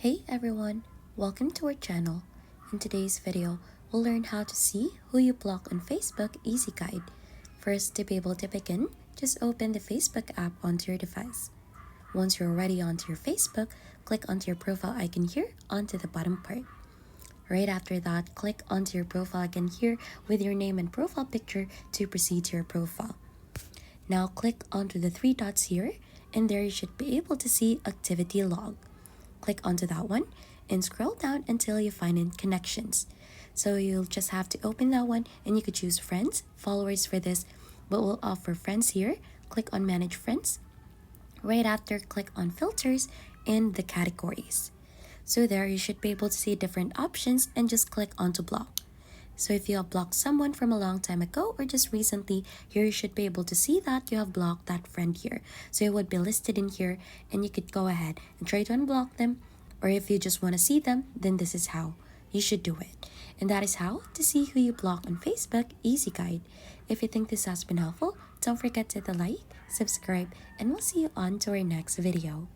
Hey everyone, welcome to our channel. In today's video, we'll learn how to see who you block on Facebook Easy Guide. First, to be able to begin, just open the Facebook app onto your device. Once you're already onto your Facebook, click onto your profile icon here onto the bottom part. Right after that, click onto your profile icon here with your name and profile picture to proceed to your profile. Now click onto the three dots here, and there you should be able to see activity log. Click onto that one and scroll down until you find in connections. So you'll just have to open that one and you could choose friends, followers for this, but we'll offer friends here. Click on manage friends. Right after, click on filters and the categories. So there you should be able to see different options and just click onto block. So if you have blocked someone from a long time ago or just recently, here you should be able to see that you have blocked that friend here. So it would be listed in here and you could go ahead and try to unblock them. Or if you just want to see them, then this is how you should do it. And that is how to see who you block on Facebook Easy Guide. If you think this has been helpful, don't forget to hit the like, subscribe, and we'll see you on to our next video.